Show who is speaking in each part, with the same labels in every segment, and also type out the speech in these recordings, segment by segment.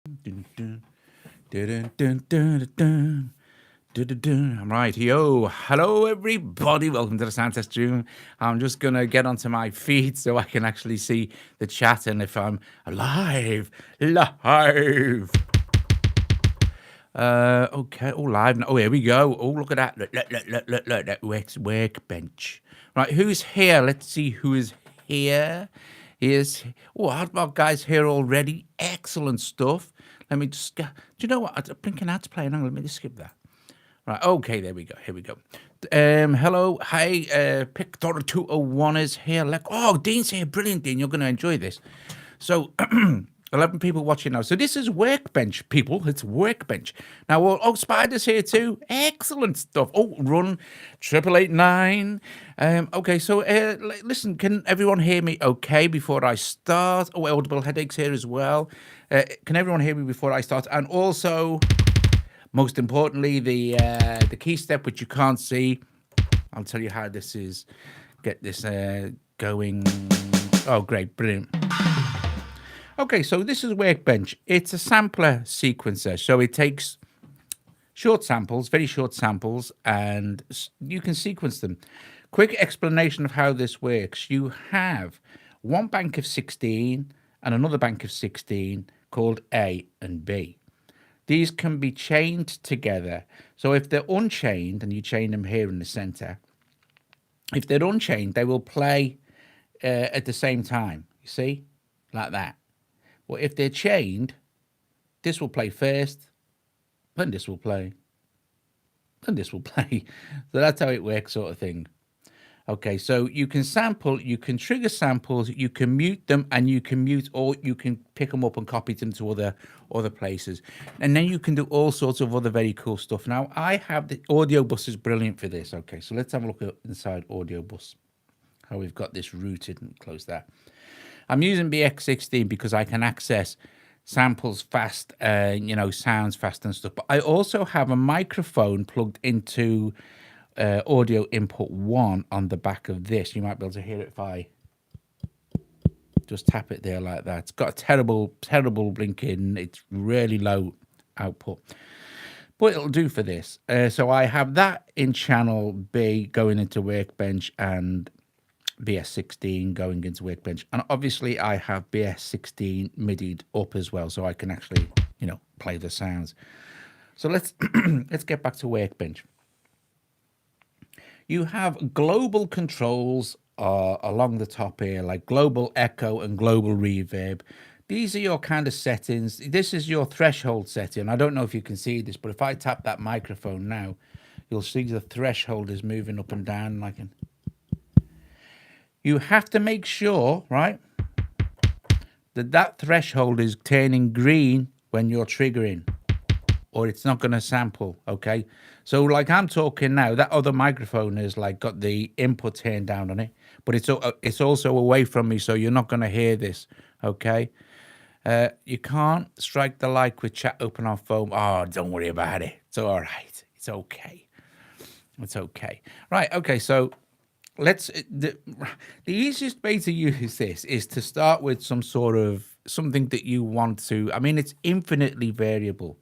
Speaker 1: Dun, dun, dun, dun, dun, dun, dun. I'm right. Yo, hello everybody. Welcome to the Santa Stream. I'm just gonna get onto my feed so I can actually see the chat and if I'm alive. Live. Okay, all live. Oh, here we go. Oh, look at that. Look. That workbench. Right, who's here? Let's see who is here. Here's Hardball guy's here already. Excellent stuff. Let me just do you know what? A blinking ad's playing. Hang on, let me just skip that. Right, okay, there we go. Here we go. Hello, hi, Pictor 201 is here. Dean's here. Brilliant, Dean. You're gonna enjoy this. So 11 people watching now. So this is Workbench, people. It's Workbench. Now, Spider's here too. Excellent stuff. Oh, run 8889. Okay, so listen, can everyone hear me okay before I start? Oh, Audible Headaches here as well. Can everyone hear me before I start? And also, most importantly, the key step, which you can't see. I'll tell you how this is. Get this going. Oh, great. Brilliant. Okay, so this is Workbench. It's a sampler sequencer. So it takes short samples, very short samples, and you can sequence them. Quick explanation of how this works. You have one bank of 16 and another bank of 16 called A and B. These can be chained together. So if they're unchained, and you chain them here in the center, if they're unchained, they will play at the same time, you see, like that. Well, if they're chained, this will play first, then this will play, then this will play. So that's how it works, sort of thing. Okay, so you can sample, you can trigger samples, you can mute them, and you can mute, or you can pick them up and copy them to other places. And then you can do all sorts of other very cool stuff. Now, I have the audio bus is brilliant for this. Okay, so let's have a look at inside audio bus, how we've got this routed, and close that. I'm using BX16 because I can access samples fast, sounds fast and stuff. But I also have a microphone plugged into audio input 1 on the back of this. You might be able to hear it if I just tap it there like that. It's got a terrible blinking. It's really low output. But it'll do for this. So I have that in channel B going into Workbench and BS16 going into Workbench, and obviously I have BS16 midied up as well, so I can actually, play the sounds. So let's let's get back to Workbench. You have global controls along the top here, like global echo and global reverb. These are your kind of settings. This is your threshold setting. I don't know if you can see this, but if I tap that microphone now, you'll see the threshold is moving up and down. And I can. You have to make sure, right, that threshold is turning green when you're triggering, or it's not going to sample, okay? So like I'm talking now, that other microphone is like got the input turned down on it, but it's also away from me, so you're not going to hear this, okay? You can't strike the like with chat open on phone. Oh, don't worry about it. It's all right. It's okay. It's okay. Right, okay, so the easiest way to use this is to start with some sort of something that you want to. I mean, it's infinitely variable.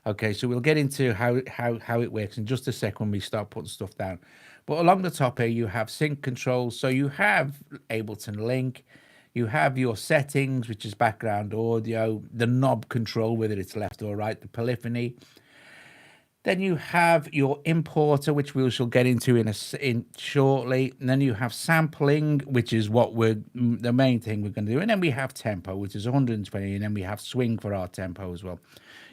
Speaker 1: Okay, so we'll get into how it works in just a sec when we start putting stuff down. But along the top here, you have sync controls. So you have Ableton Link, you have your settings, which is background audio, the knob control, whether it's left or right, the polyphony. Then you have your importer, which we shall get into in shortly. And then you have sampling, which is what the main thing we're going to do. And then we have tempo, which is 120. And then we have swing for our tempo as well.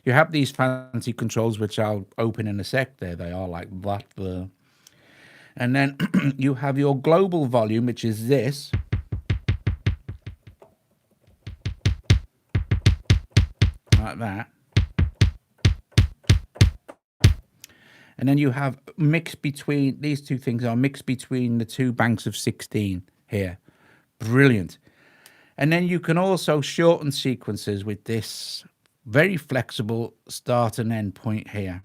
Speaker 1: You have these fancy controls, which I'll open in a sec. There they are, like that. And then you have your global volume, which is this. Like that. And then you have mixed between, these two things are mixed between the two banks of 16 here. Brilliant. And then you can also shorten sequences with this very flexible start and end point here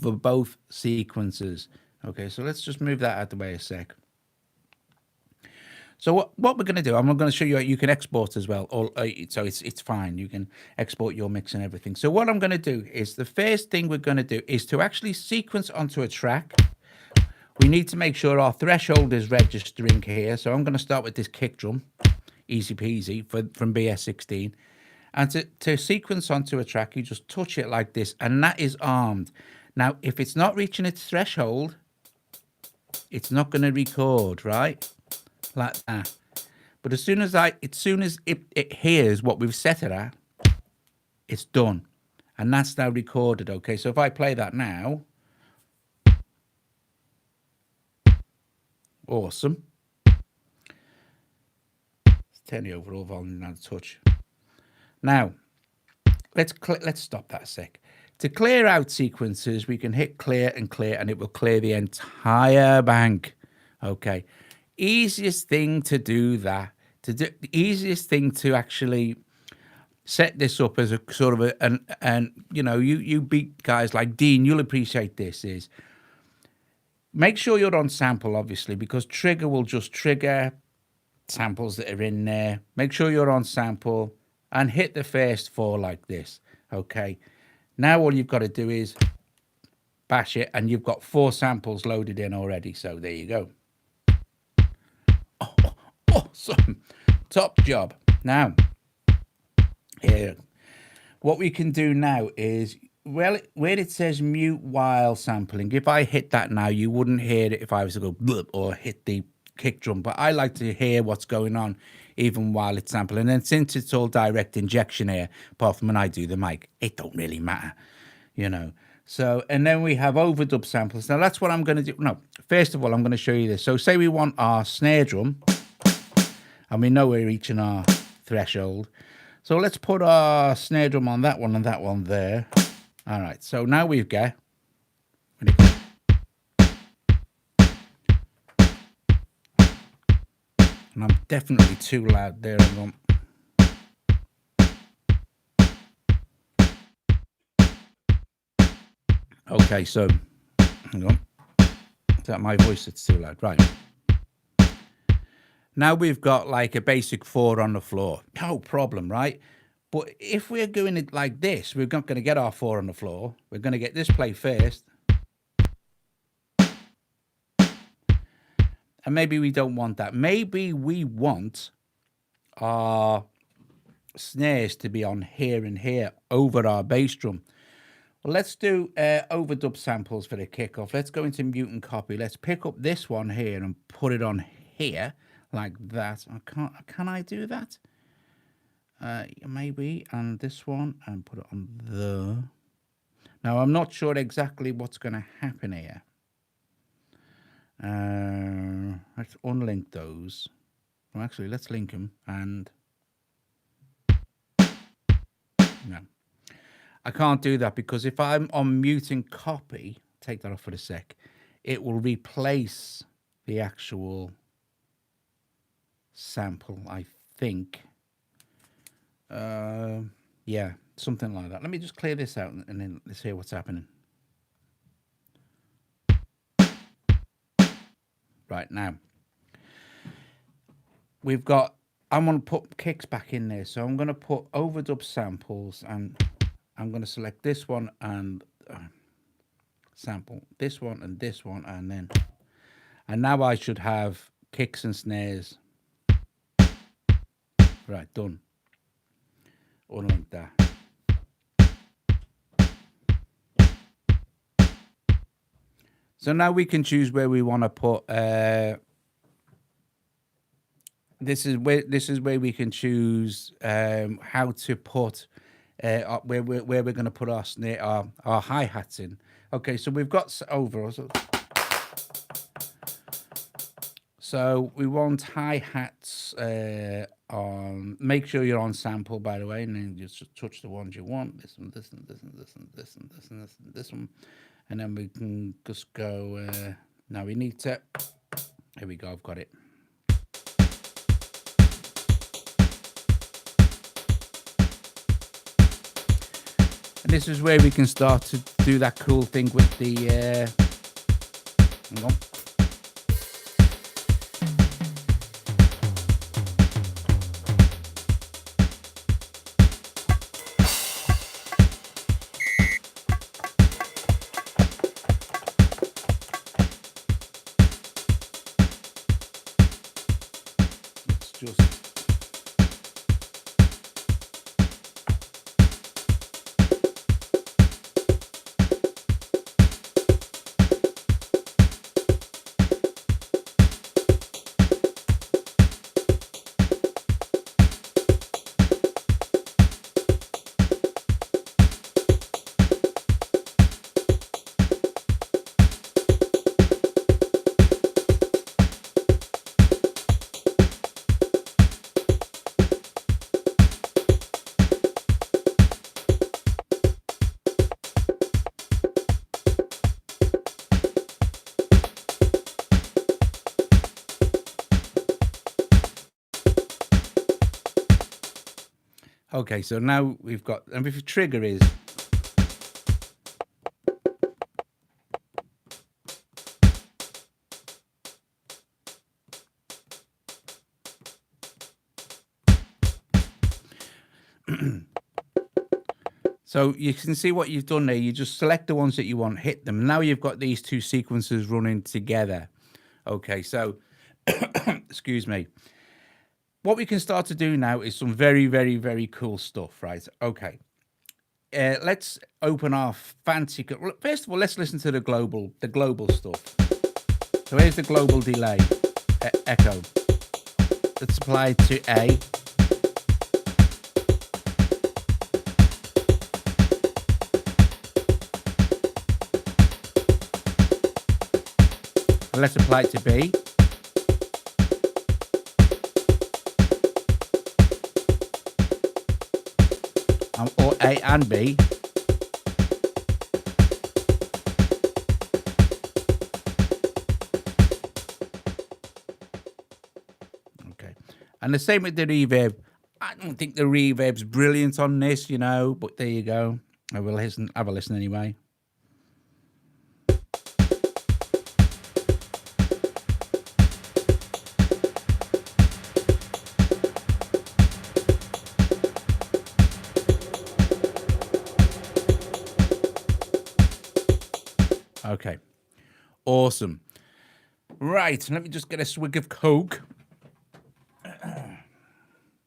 Speaker 1: for both sequences. Okay, so let's just move that out of the way a sec. So what we're going to do, I'm going to show you can export as well. Or, so it's fine. You can export your mix and everything. So what I'm going to do is the first thing we're going to do is to actually sequence onto a track. We need to make sure our threshold is registering here. So I'm going to start with this kick drum, easy peasy, from BS16. And to sequence onto a track, you just touch it like this, and that is armed. Now, if it's not reaching its threshold, it's not going to record, right? Like that. But as soon as it hears what we've set it at, it's done. And that's now recorded, okay? So if I play that now, awesome. Let's turn the overall volume down a touch. Now, let's stop that a sec. To clear out sequences, we can hit clear, and it will clear the entire bank. Okay. Easiest thing to do that. The easiest thing to actually set this up as a sort of and you know, you beat guys like Dean, you'll appreciate this, is make sure you're on sample, obviously, because trigger will just trigger samples that are in there. Make sure you're on sample and hit the first 4 like this. Okay. Now all you've got to do is bash it, and you've got 4 samples loaded in already. So there you go. Oh, awesome. Top job. Now, here, what we can do now is, well, where it says mute while sampling, if I hit that now, you wouldn't hear it if I was to go blip or hit the kick drum, but I like to hear what's going on even while it's sampling. And since it's all direct injection here, apart from when I do the mic, it don't really matter, you know. So, and then we have overdub samples. Now that's what I'm going to do. No, first of all, I'm going to show you this. So say we want our snare drum, and we know we're reaching our threshold. So let's put our snare drum on that one and that one there. All right, so now we've got, and I'm definitely too loud there. Okay, so hang on. Is that my voice that's too loud? Right. Now we've got like a basic 4 on the floor. No problem, right? But if we're doing it like this, we're not going to get our 4 on the floor. We're going to get this play first. And maybe we don't want that. Maybe we want our snares to be on here and here over our bass drum. Well, let's do overdub samples for the kickoff. Let's go into mute and copy. Let's pick up this one here and put it on here like that. Can I do that? Maybe. And this one, and put it on the. Now, I'm not sure exactly what's going to happen here. Let's unlink those. Well, actually, let's link them. And no, I can't do that, because if I'm on mute and copy, take that off for a sec, it will replace the actual sample, I think. Yeah, something like that. Let me just clear this out, and then let's hear what's happening. Right, now we've got, I'm going to put kicks back in there, so I'm going to put overdub samples, and I'm going to select this one and sample this one and this one, and now I should have kicks and snares. Right, done. Unlink that. So now we can choose where we want to put. This is where we can choose how to put where we're going to put our snare, our hi-hats in. Okay, so we've got over. So we want hi-hats on. Make sure you're on sample, by the way, and then just touch the ones you want. This one, this one, this one, this one, this one, this one, this one, this one, and then we can just go. Now we need to. Here we go. I've got it. And this is where we can start to do that cool thing with the. Hang on. Okay, so now we've got, and if the trigger is, so you can see what you've done there. You just select the ones that you want, hit them. Now you've got these two sequences running together. Okay, so, excuse me. What we can start to do now is some very, very, very cool stuff, right? Okay. Let's open our fancy. First of all, let's listen to the global stuff. So here's the global delay, echo. Let's apply it to A. And let's apply it to B. Or A and B. Okay. And the same with the reverb. I don't think the reverb's brilliant on this, you know, but there you go. I will listen, have a listen anyway. Okay. Awesome. Right, let me just get a swig of Coke.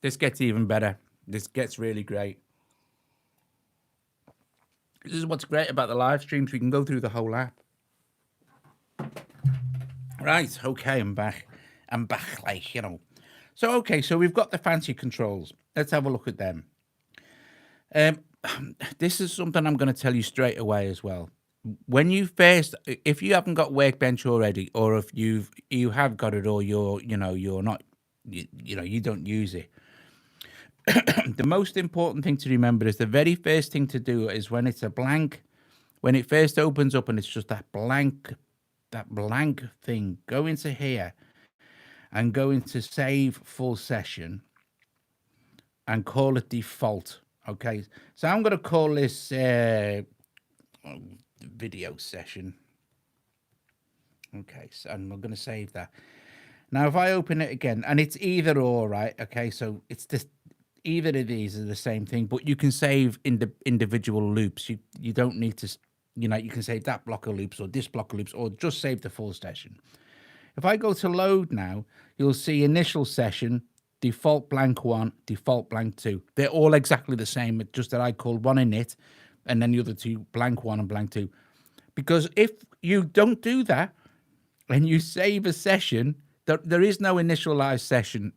Speaker 1: This gets even better. This gets really great. This is what's great about the live streams. We can go through the whole app. Right, okay, I'm back. I'm back, like, you know. So, okay, so we've got the fancy controls. Let's have a look at them. This is something I'm going to tell you straight away as well. When you first, if you haven't got WerkBench already, or if you have got it, or you're not, you don't use it. The most important thing to remember is the very first thing to do is when it's a blank, when it first opens up and it's just that blank thing, go into here and go into save full session and call it default. Okay, so I'm going to call this video session. Okay, so I'm going to save that. Now, if I open it again, and it's either or, right? Okay, so it's just either of these are the same thing, but you can save in the individual loops. You don't need to, you can save that block of loops or this block of loops, or just save the full session. If I go to load now, you'll see initial session, default blank 1, default blank 2. They're all exactly the same, just that I called one init and then the other two blank 1 and blank 2. Because if you don't do that and you save a session, there is no initialized session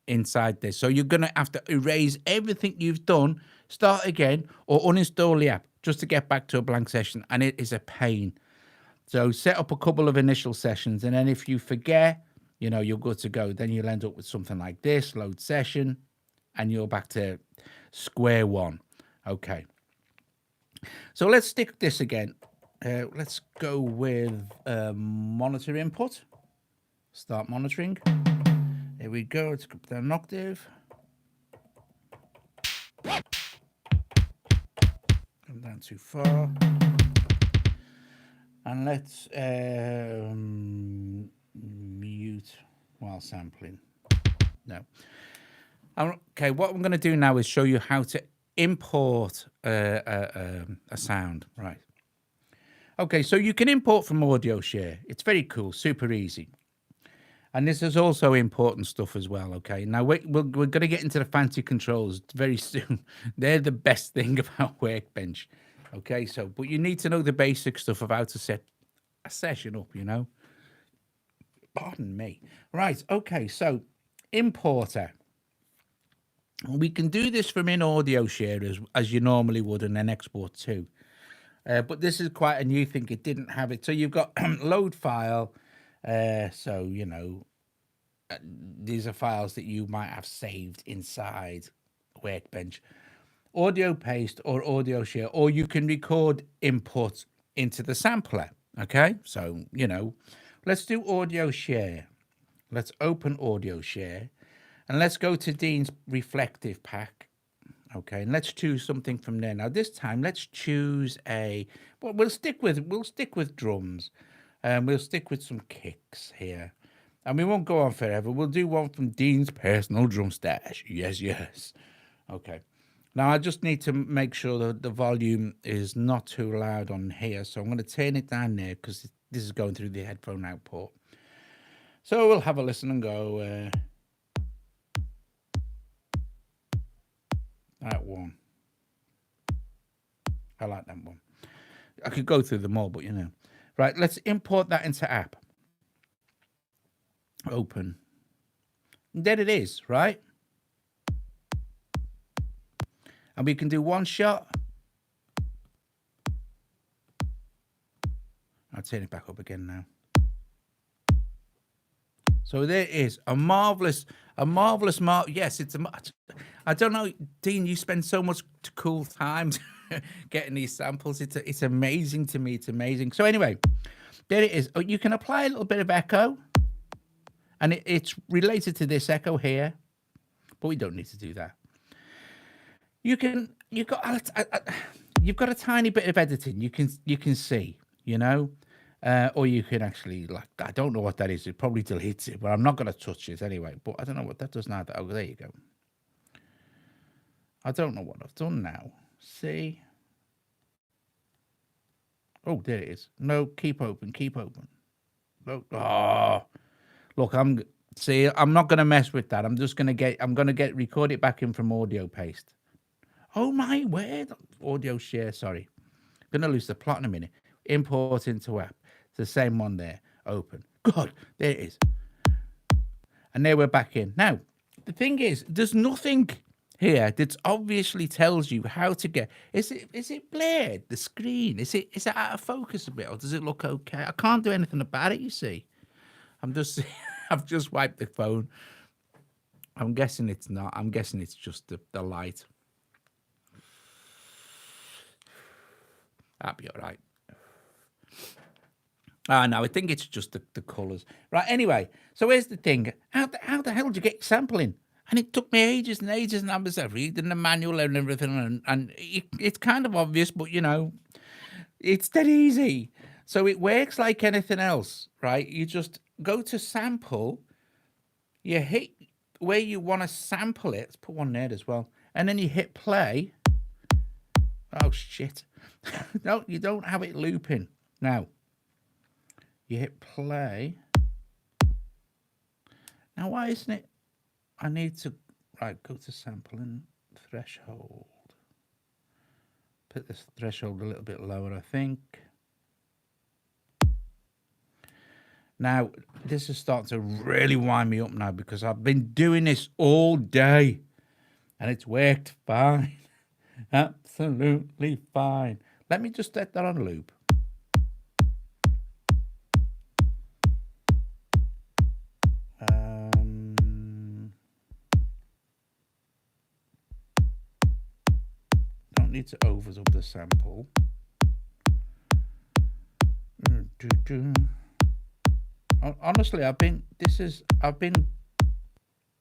Speaker 1: inside this. So you're going to have to erase everything you've done, start again, or uninstall the app just to get back to a blank session. And it is a pain. So set up a couple of initial sessions. And then if you forget, you're good to go. Then you'll end up with something like this, load session, and you're back to square one. Okay. So let's stick this again. Let's go with monitor input. Start monitoring. There we go. Let's go down an octave. Come down too far. And let's mute while sampling. No. Okay, what I'm going to do now is show you how to import a sound. Right. Okay, so you can import from Audio Share. It's very cool, super easy. And this is also important stuff as well, okay? Now, we're going to get into the fancy controls very soon. They're the best thing about WerkBench, okay? So, but you need to know the basic stuff of how to set a session up, Pardon me. Right, okay, so importer. We can do this from in Audio Share as you normally would and then export to. But this is quite a new thing. It didn't have it. So you've got load file. So, these are files that you might have saved inside WerkBench. Audio paste or audio share, or you can record input into the sampler. Okay, so, let's do audio share. Let's open audio share and let's go to Dean's reflective pack. Okay, and let's choose something from there. Now this time, let's choose a. Well, we'll stick with drums, and we'll stick with some kicks here, and we won't go on forever. We'll do one from Dean's personal drum stash. Yes, yes. Okay. Now I just need to make sure that the volume is not too loud on here, so I'm going to turn it down there because this is going through the headphone output. So we'll have a listen and go. That one. I like that one. I could go through them all, but you know. Right, let's import that into app. Open. And there it is, right? And we can do one shot. I'll turn it back up again now. So there it is, a marvelous. Yes, I don't know, Dean. You spend so much cool time getting these samples. It's amazing to me. It's amazing. So anyway, there it is. Oh, you can apply a little bit of echo, and it's related to this echo here, but we don't need to do that. You've got a tiny bit of editing. You can see, you know. Or you can actually, like, I don't know what that is. It probably deletes it, but I'm not going to touch it anyway. But I don't know what that does now. Oh, there you go. I don't know what I've done now. See? Oh, there it is. No, keep open. No. Oh, look, I'm not going to mess with that. I'm going to record it back in from audio paste. Oh, my word. Audio share, sorry. I'm going to lose the plot in a minute. Import into app. It's the same one there. Open. God, there it is. And there we're back in. Now, the thing is, there's nothing here that obviously tells you how to get. Is it blurred? The screen? Is it out of focus a bit, or does it look okay? I can't do anything about it. You see, I've just wiped the phone. I'm guessing it's not. I'm guessing it's just the light. That'll be all right. No, I think it's just the colours. Right, anyway, so here's the thing. How the hell do you get sampling? And it took me ages and ages, and I was reading the manual and everything, and it's kind of obvious, but, you know, it's dead easy. So it works like anything else, right? You just go to sample, you hit where you want to sample it. Let's put one there as well. And then you hit play. Oh, shit. No, you don't have it looping. Now, you hit play. Now, why isn't it? I need to, go to sampling threshold. Put this threshold a little bit lower, I think. Now, this is starting to really wind me up now because I've been doing this all day and it's worked fine. Absolutely fine. Let me just set that on loop. Don't need to overdub the sample. Honestly, I've been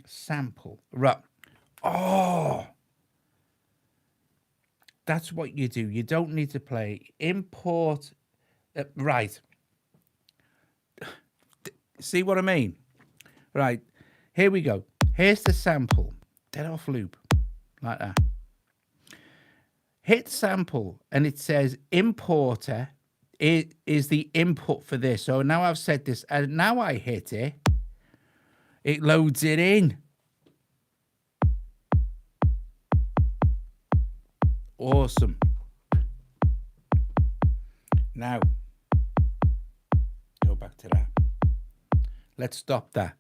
Speaker 1: sample. Right. Oh, that's what you do. You don't need to play. Import. Right. See what I mean? Right. Here we go. Here's the sample. Dead off loop. Like that. Hit sample, and it says importer is the input for this. So now I've said this, and now I hit it. It loads it in. Awesome. Now, go back to that. Let's stop that.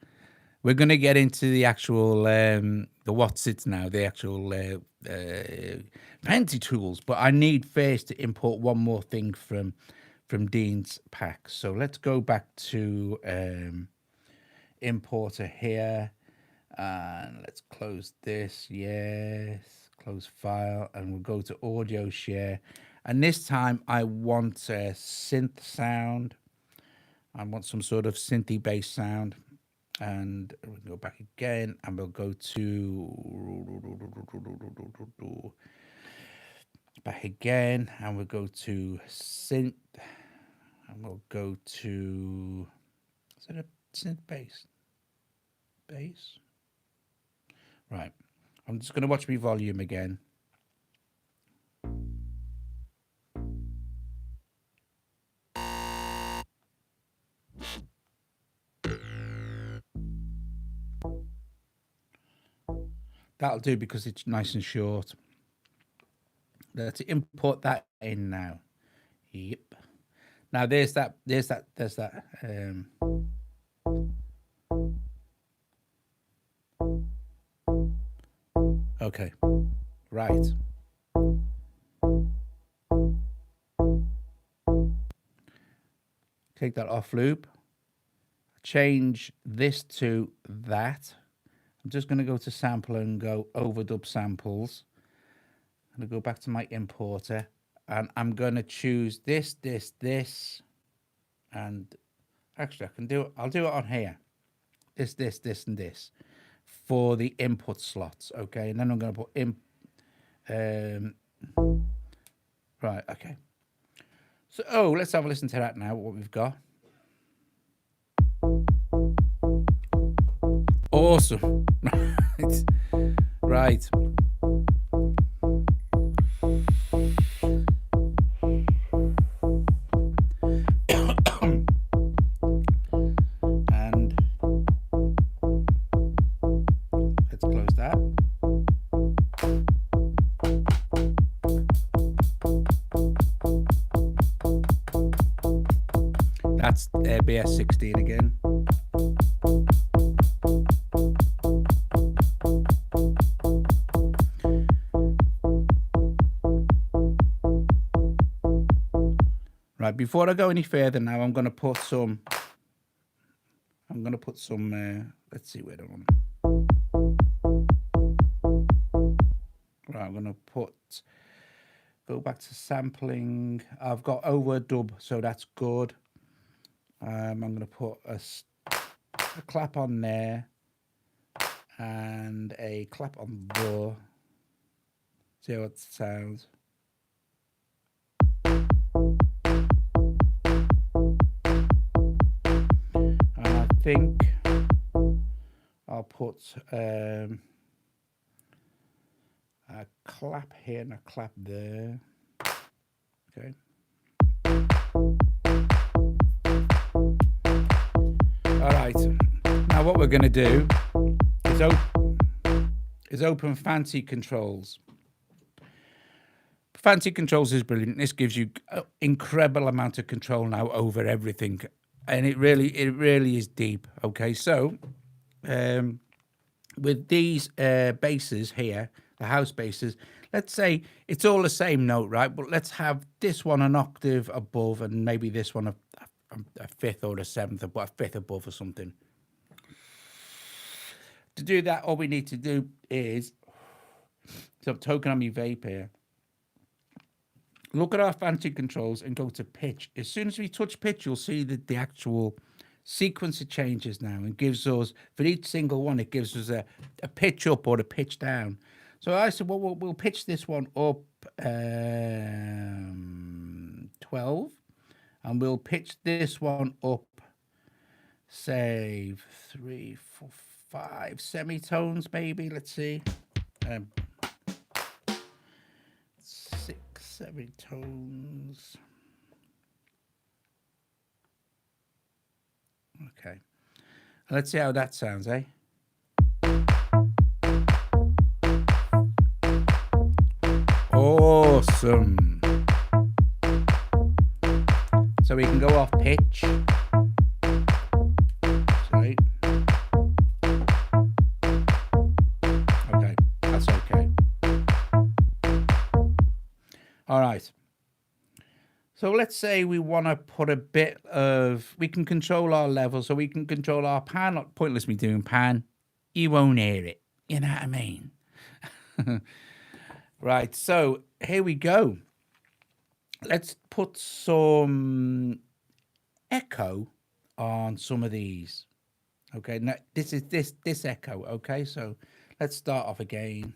Speaker 1: We're going to get into the actual, the what's it now, the actual fancy tools. But I need first to import one more thing from Dean's pack. So let's go back to importer here. And let's close this. Yes. Close file. And we'll go to audio share. And this time I want a synth sound. I want some sort of synthy bass sound. And we can go back again, and we'll go to back again, and we'll go to synth, and we'll go to, is it a synth bass? Bass? Right. I'm just going to watch my volume again. That'll do because it's nice and short. Let's import that in now. Yep. Now there's that. Okay. Right. Take that off loop. Change this to that. I'm just going to go to sample and go overdub samples. I'm going to go back to my importer, and I'm going to choose this, and actually I can do it. I'll do it on here. This, and this for the input slots. Okay, and then I'm going to put in. Right. Okay. So let's have a listen to that now. What we've got. Awesome. Right. And let's close that. That's BS16 again. Right, before I go any further now, I'm going to put some, let's see where I want. Right, I'm going to go back to sampling. I've got overdub, so that's good. I'm going to put a clap on there and a clap on there. See how it sounds. I think I'll put a clap here and a clap there. Okay. All right. Now what we're going to do is open Fancy Controls. Fancy Controls is brilliant. This gives you an incredible amount of control now over everything. And it really is deep. Okay, so with these basses here, the house basses, let's say it's all the same note, right? But let's have this one an octave above, and maybe this one a fifth or a seventh, but a fifth above or something. To do that, all we need to do is, so I'm talking on my vape here. Look at our Fancy Controls and go to pitch. As soon as we touch pitch, you'll see that the actual sequence of changes now, and gives us, for each single one, it gives us a pitch up or a pitch down. So I said, well, we'll pitch this one up 12, and we'll pitch this one up, say, 3, 4, 5 semitones, maybe. Let's see. 6 semitones. Okay. Let's see how that sounds, eh? Awesome. So we can go off pitch. Right. Okay, that's okay. All right. So let's say we want to put a bit of, we can control our level, so we can control our pan. Not pointless me doing pan. You won't hear it. You know what I mean? Right, so here we go. Let's put some echo on some of these. Okay, now this is this echo. Okay, so let's start off again.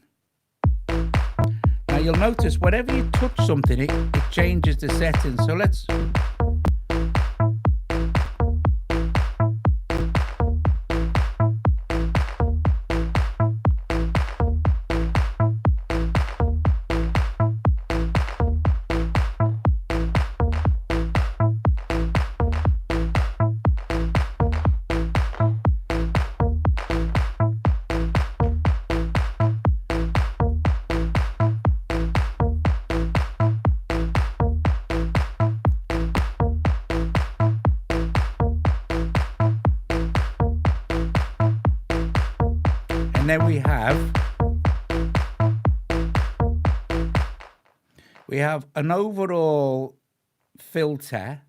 Speaker 1: Now you'll notice whenever you touch something, it changes the settings. So let's. And then we have an overall filter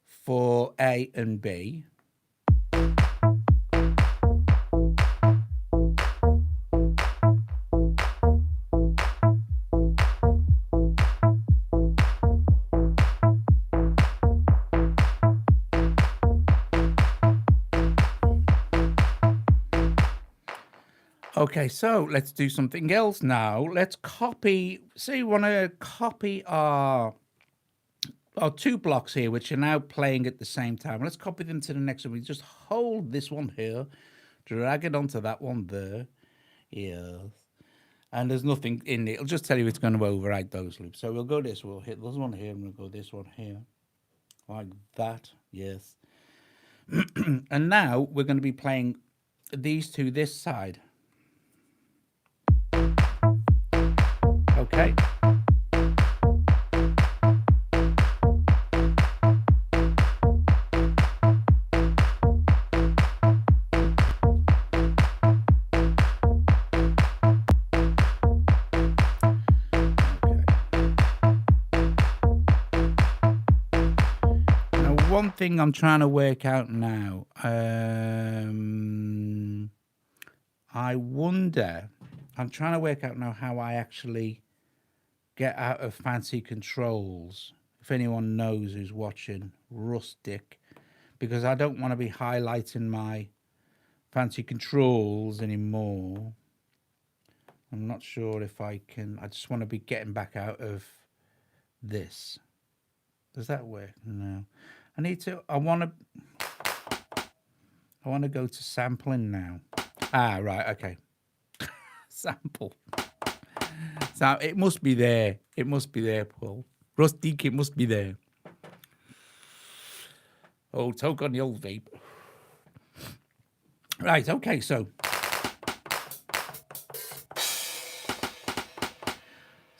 Speaker 1: for A and B. Okay, so let's do something else now. Let's copy, say we want to copy our 2 blocks here, which are now playing at the same time. Let's copy them to the next one. We just hold this one here, drag it onto that one there. Yes. And there's nothing in it. It'll just tell you it's going to override those loops. So we'll go this, we'll hit this one here, and we'll go this one here. Like that, yes. And now we're going to be playing these two this side. Okay. One thing I'm trying to work out now, I wonder, I'm trying to work out now how I actually get out of fancy controls. If anyone knows who's watching, rustic, because I don't want to be highlighting my fancy controls anymore. I'm not sure if I can. I just want to be getting back out of this. Does that work? No. I need to. I want to go to sampling now. Ah, right. Okay. Sample. So it must be there. It must be there, Paul. Rustic, it must be there. Oh, toke on the old vape. Right. Okay. So.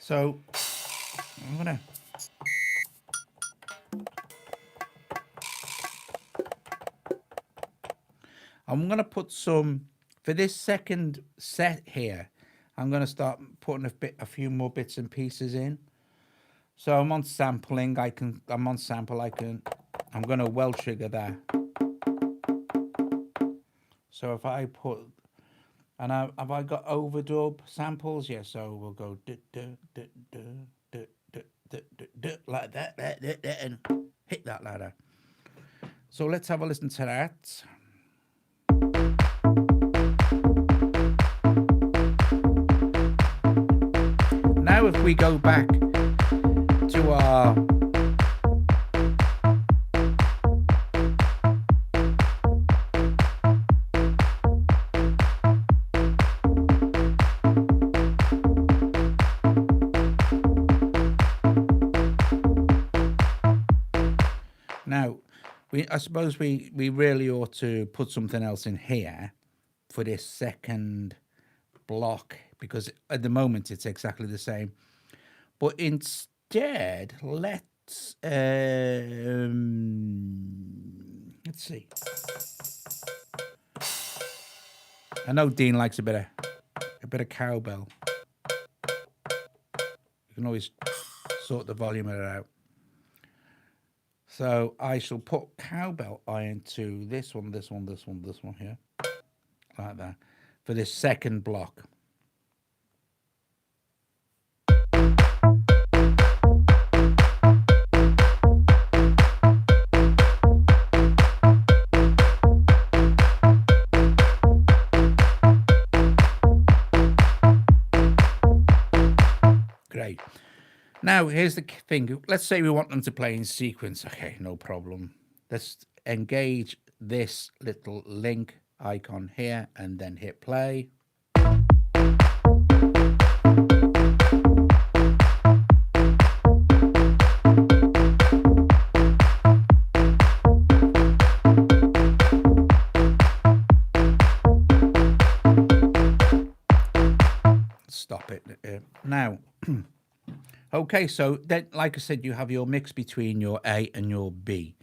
Speaker 1: I'm gonna. I'm going to put some, for this second set here, I'm going to start putting a few more bits and pieces in. So I'm on sampling, I'm on sample, I'm going to well trigger that. So if I put, and have I got overdub samples? Yeah, so we'll go like that, and hit that ladder. So let's have a listen to that. Now if we go back to our I suppose we really ought to put something else in here for this second block, because at the moment it's exactly the same. But instead, let's see. I know Dean likes a bit of cowbell. You can always sort the volume of it out. So I shall put cowbell into this one here, like that, for this second block. Now, here's the thing. Let's say we want them to play in sequence. Okay, no problem. Let's engage this little link icon here and then hit play. Stop it. Now, okay, so then, like I said, you have your mix between your A and your B.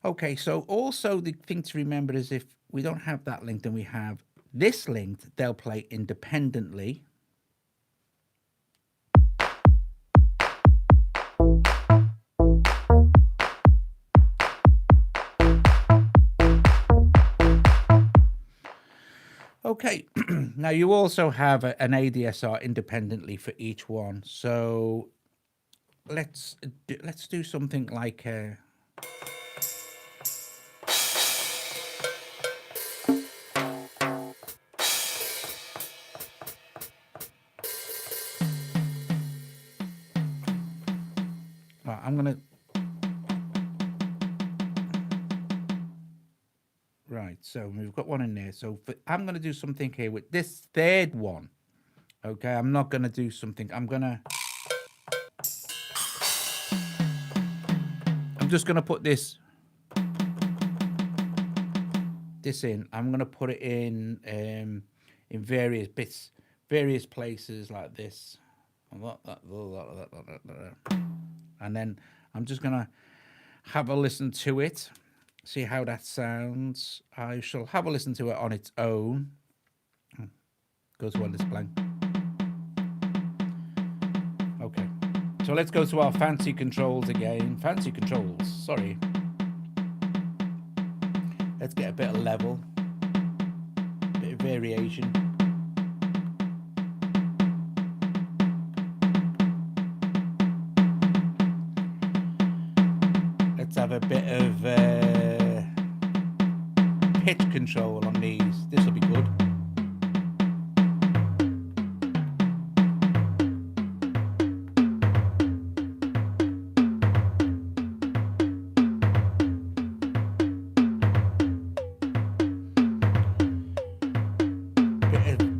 Speaker 1: Okay, so also the thing to remember is if we don't have that linked and we have this linked, they'll play independently. Okay, now you also have an ADSR independently for each one. So let's do something like right, I'm gonna right. So we've got one in there. So I'm gonna do something here with this third one. Okay, I'm not gonna do something. I'm just gonna put this in. I'm gonna put it in various bits, various places like this, and then I'm just gonna have a listen to it, see how that sounds. I shall have a listen to it on its own. Go to one that's blank. Okay, so let's go to our fancy controls again. Fancy controls, sorry. Let's get a bit of level, a bit of variation. Let's have a bit of pitch control on these. This will be good.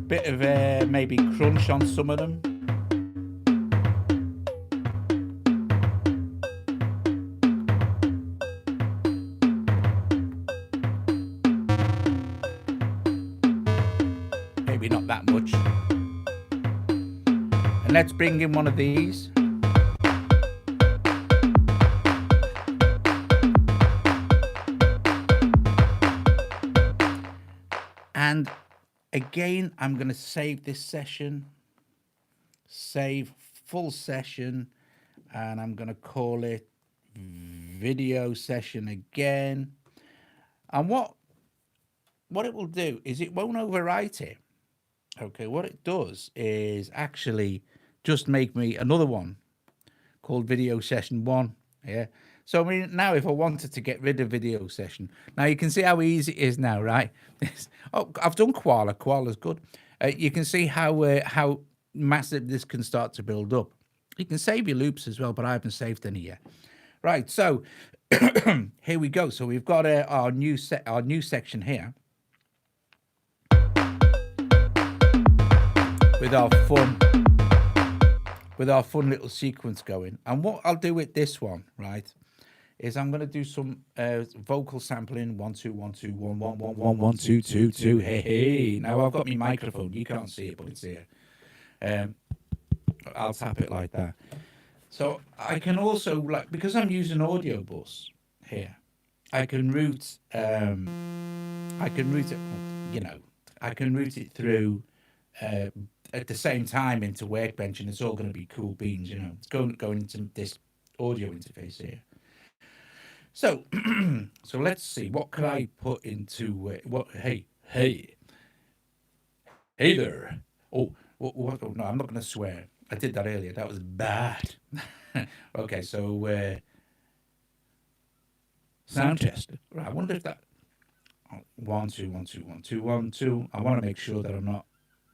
Speaker 1: Bit of maybe crunch on some of them. Maybe not that much. And let's bring in one of these. And again, I'm going to save this session, save full session, and I'm going to call it video session again. And what it will do is it won't overwrite it. Okay, what it does is actually just make me another one called video session 1. Yeah. So I mean, now if I wanted to get rid of video session, now you can see how easy it is now, right? Oh, I've done koala. Koala's good. You can see how massive this can start to build up. You can save your loops as well, but I haven't saved any yet. Right. So here we go. So we've got our new section here with our fun little sequence going. And what I'll do with this one, right, is I'm going to do some vocal sampling. 1 2 1 2 1 1 1 1 1 2 2 2. Hey hey. Now I've got my microphone. You can't see it, but it's here. I'll tap it like that. So I can also, like, because I'm using audio bus here, I can route it. You know, I can route it through. At the same time into WerkBench, and it's all going to be cool beans, you know. It's going into this audio interface here. So, so let's see. What could I put into what? Hey there. Oh, what? Oh, no, I'm not going to swear. I did that earlier. That was bad. Okay, so sound test. Right, I wonder if that. 1 2 1 2 1 2 1 2. I want to make sure that I'm not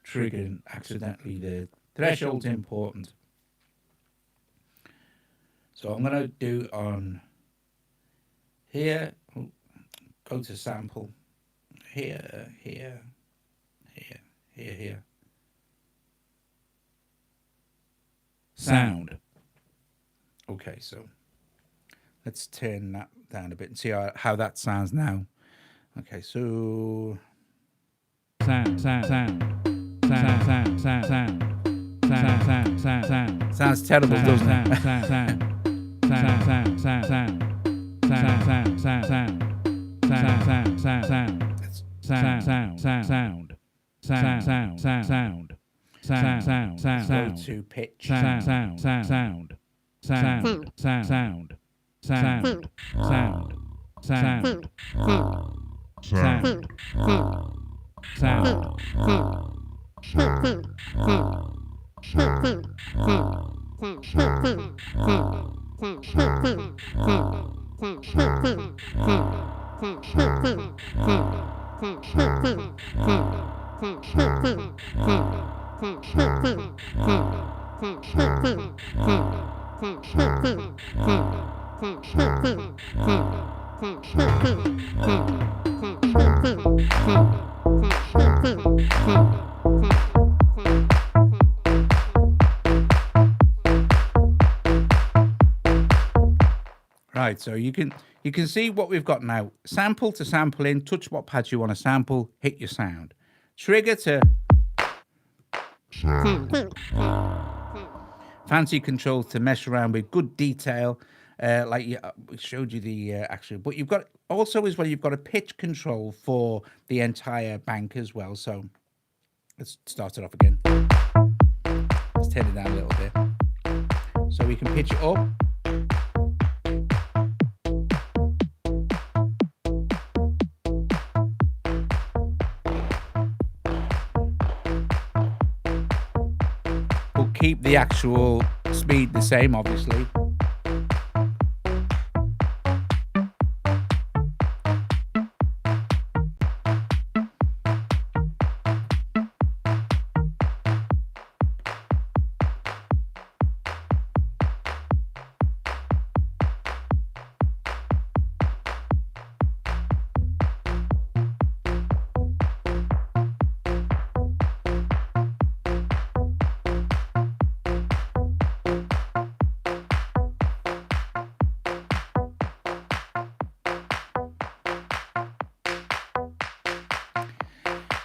Speaker 1: triggering accidentally the threshold's important. So I'm going to do on here, go to sample, here, here, here, here, here. Sound. Okay, so let's turn that down a bit and see how that sounds now. Okay, so sound. Sounds terrible, doesn't it? Sound. Go to pitch. Sound. Right, so you can see what we've got now. Sample to sample in, touch what pads you want to sample, hit your sound. Trigger to fancy controls to mess around with good detail, like we showed you the actual. But you've got also as well, you've got a pitch control for the entire bank as well. So let's start it off again. Let's turn it down a little bit so we can pitch it up. Keep the actual speed the same, obviously.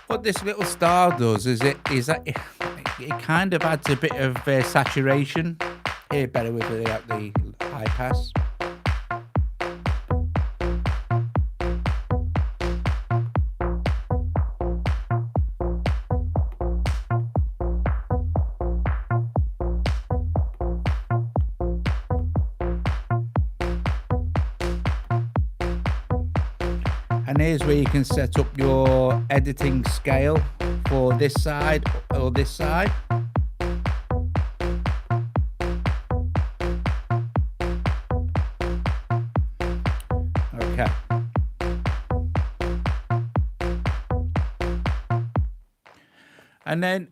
Speaker 1: What this little star does is that it kind of adds a bit of saturation. Here, better with the high pass. And here's where you can set up your editing scale for this side or this side. Okay. And then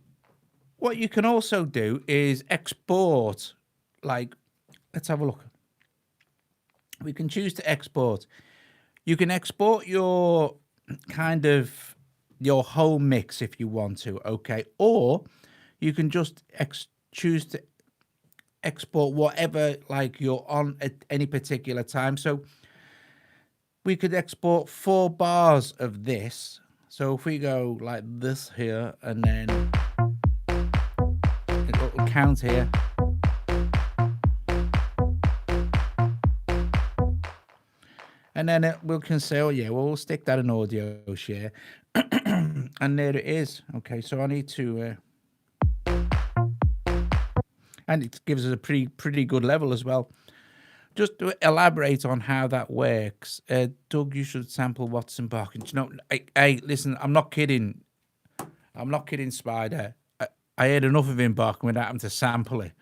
Speaker 1: what you can also do is export, like, let's have a look. We can choose to export. You can export your kind of your whole mix if you want to, okay? Or you can just choose to export whatever like you're on at any particular time. So we could export 4 bars of this. So if we go like this here and then it'll count here. And then we can say, oh yeah, well, we'll stick that in audio share. And there it is. Okay, so I need to... and it gives us a pretty good level as well. Just to elaborate on how that works, Doug, you should sample Watson barking. You know, hey, listen, I'm not kidding. I'm not kidding, Spider. I heard enough of him barking without having to sample it.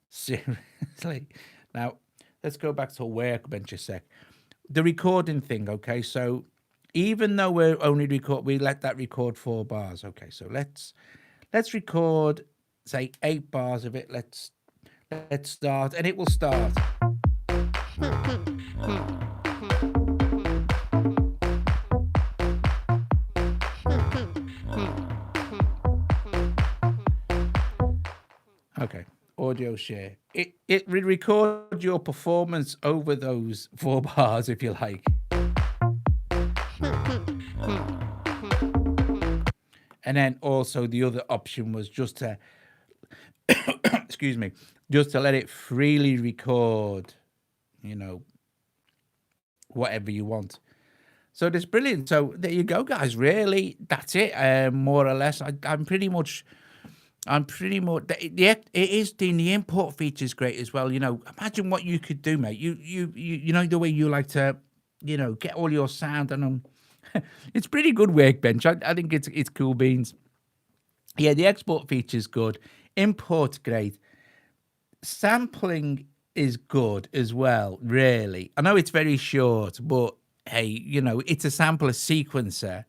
Speaker 1: Seriously. Now, let's go back to WerkBench a sec. The recording thing, okay, so even though we're only we let that record 4 bars. Okay, so let's record, say, 8 bars of it. Let's start, and it will start. Okay, audio share. It will record your performance over those 4 bars if you like. And then also the other option was just to excuse me, just to let it freely record, you know, whatever you want. So that's brilliant. So there you go, guys. Really, that's it. More or less. I'm pretty much. It is the import feature is great as well. You know, imagine what you could do, mate. You know the way you like to, you know, get all your sound and it's pretty good workbench. I think it's cool beans. Yeah, the export feature is good. Import great. Sampling is good as well. Really, I know it's very short, but hey, you know, it's a sampler sequencer.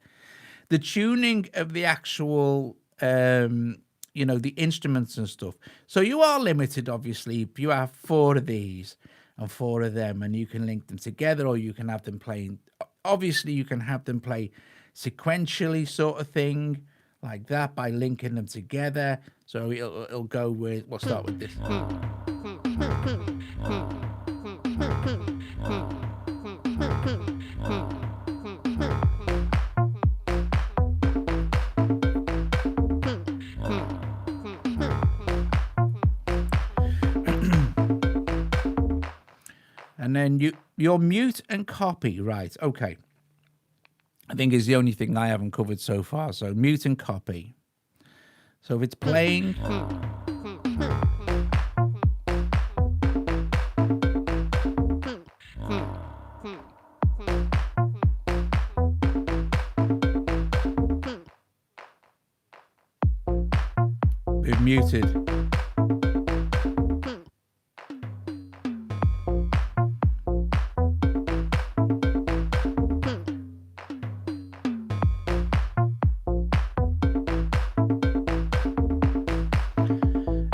Speaker 1: The tuning of the actual you know, the instruments and stuff, so you are limited. Obviously, you have 4 of these and 4 of them, and you can link them together, or you can have them playing. Obviously, you can have them play sequentially, sort of thing, like that, by linking them together. So it'll go with, we'll start with this. And then your mute and copy, right? Okay, I think is the only thing I haven't covered so far. So mute and copy. So if it's playing, we've muted.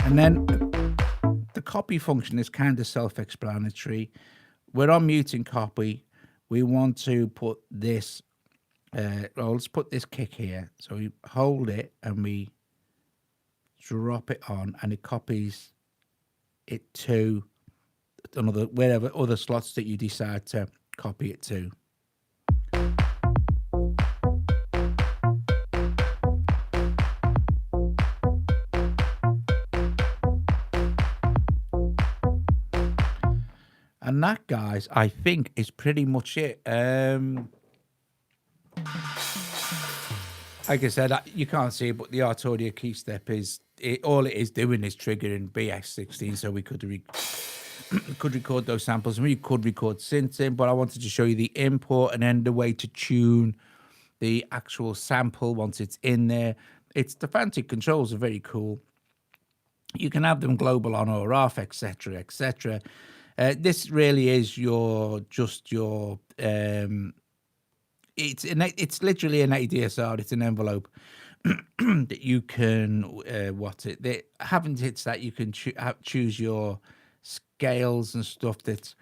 Speaker 1: And then the copy function is kind of self-explanatory. We're on mute and copy. We want to put this, well, let's put this kick here. So we hold it and we drop it on, and it copies it to another, wherever other slots that you decide to copy it to. And that, guys, I think is pretty much it. Like I said, you can't see it, but the Art Audio key step is all it is doing is triggering BX16, so we could record those samples, and we could record synths in. But I wanted to show you the import and then the way to tune the actual sample once it's in there. It's the fancy controls are very cool. You can have them global on or off, etc., etc. This really is it's literally an ADSR. It's an envelope that you can they haven't hits that you can choose your scales and stuff that's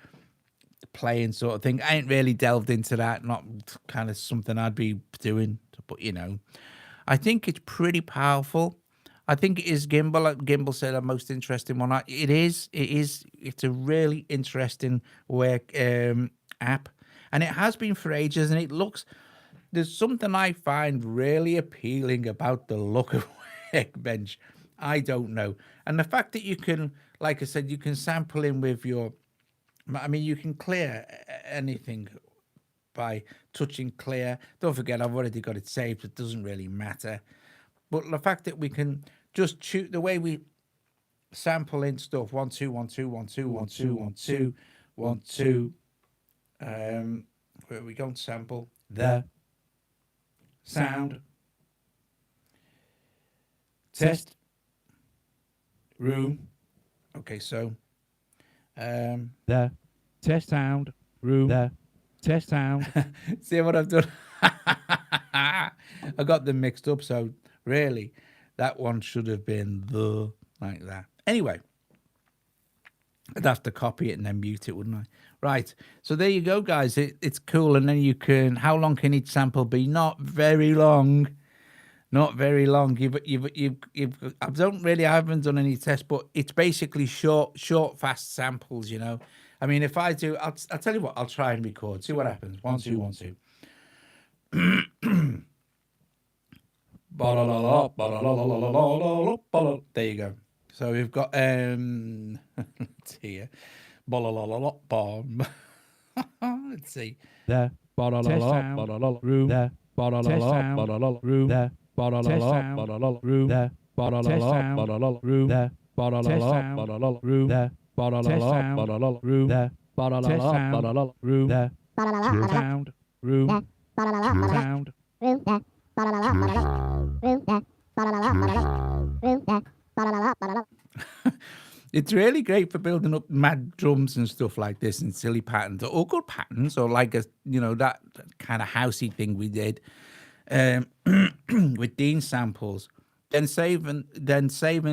Speaker 1: playing sort of thing. I ain't really delved into that. Not kind of something I'd be doing, but you know, I think it's pretty powerful. I think it is Gimbal. Like Gimbal said, the most interesting one. It is. It's a really interesting work app, and it has been for ages. And it looks. There's something I find really appealing about the look of WerkBench. I don't know, and the fact that you can, like I said, you can sample in with your. I mean, you can clear anything by touching clear. Don't forget, I've already got it saved. It doesn't really matter. But the fact that we can just shoot the way we sample in stuff 1 2 1 2 1 2 1 2 1 2 1 2 where we go to sample the sound test room. Okay, so the test sound room, the test sound. See what I've done? I got them mixed up, so really that one should have been the like that. Anyway, I'd have to copy it and then mute it, wouldn't I? Right. So there you go, guys. It's cool. And then you can, how long can each sample be? Not very long. Not very long. I haven't done any tests, but it's basically short, fast samples, you know. I mean, if I do, I'll tell you what, I'll try and record. See what happens. 1, 2, 1, 2. There you go. So we've got let's see here. Let's see.
Speaker 2: There. Test sound. Room. There. Test sound. Room. There. Test sound. Room. There. Test sound. Room. There. Test sound. Room. There. Test sound. Room. There. Test sound. Room. There. Sound. Room. Sound.
Speaker 1: It's really great for building up mad drums and stuff like this and silly patterns or good patterns or like a, you know, that kind of housey thing we did with Dean samples. Then saving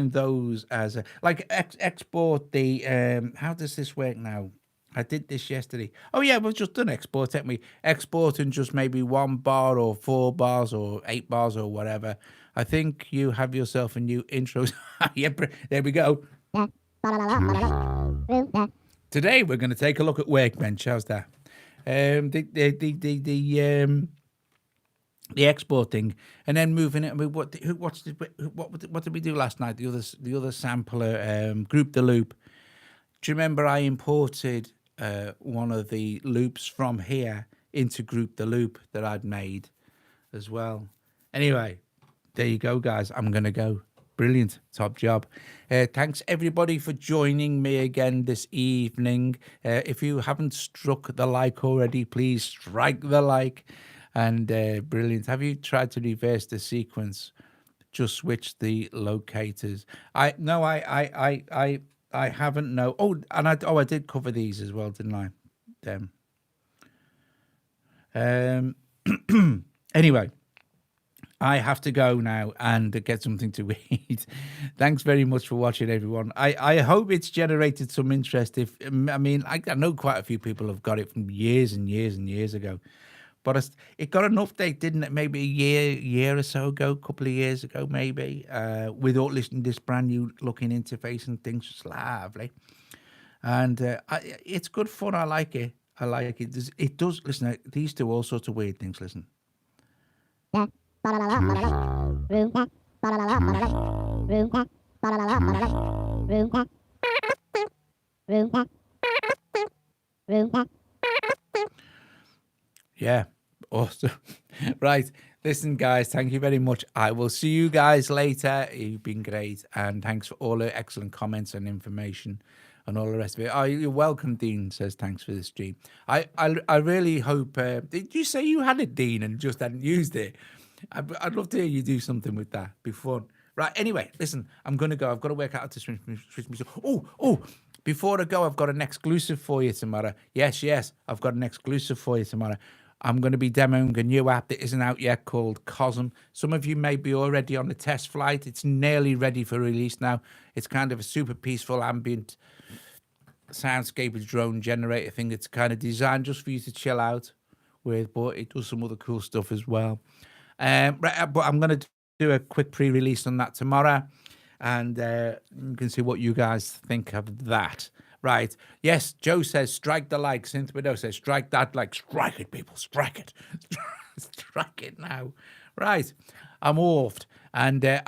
Speaker 1: those as a, like export the how does this work now? I did this yesterday. Oh yeah, we've just done export, haven't we? Export and just maybe 1 bar or 4 bars or 8 bars or whatever. I think you have yourself a new intro. Yep, there we go. Today we're going to take a look at WerkBench. How's that? The exporting and then moving it. I mean, what did we do last night? The other sampler, group the loop. Do you remember I imported one of the loops from here into group the loop that I'd made as well? Anyway, there you go, guys. I'm gonna go. Brilliant, top job. Thanks everybody for joining me again this evening. If you haven't struck the like already, please strike the like. And brilliant. Have you tried to reverse the sequence? Just switch the locators. I haven't. No. Oh, and I did cover these as well, didn't I? Them. Anyway, I have to go now and get something to eat. Thanks very much for watching, everyone. I hope it's generated some interest. I know quite a few people have got it from years and years and years ago. But it got an update, didn't it? Maybe a year or so ago, a couple of years ago, maybe, with all listening to this brand new looking interface and things. It's lovely. And it's good fun. I like it. It does, listen, these do all sorts of weird things. Listen. Yeah. Awesome. Right. Listen, guys, thank you very much. I will see you guys later. You've been great. And thanks for all the excellent comments and information and all the rest of it. Oh, you're welcome, Dean says thanks for the stream. I really hope, did you say you had it, Dean, and just hadn't used it? I'd love to hear you do something with that. Be fun. Right. Anyway, listen, I'm going to go. I've got to work out how to switch music. Oh, before I go, I've got an exclusive for you tomorrow. Yes, I've got an exclusive for you tomorrow. I'm going to be demoing a new app that isn't out yet called Cosm. Some of you may be already on the test flight. It's nearly ready for release now. It's kind of a super peaceful ambient soundscape drone generator thing. It's kind of designed just for you to chill out with, but it does some other cool stuff as well. But I'm going to do a quick pre-release on that tomorrow, and you can see what you guys think of that. Right. Yes, Joe says, strike the like. Synth Widow says, strike that like. Strike it, people. Strike it. Strike it now. Right. I'm offed. And yeah,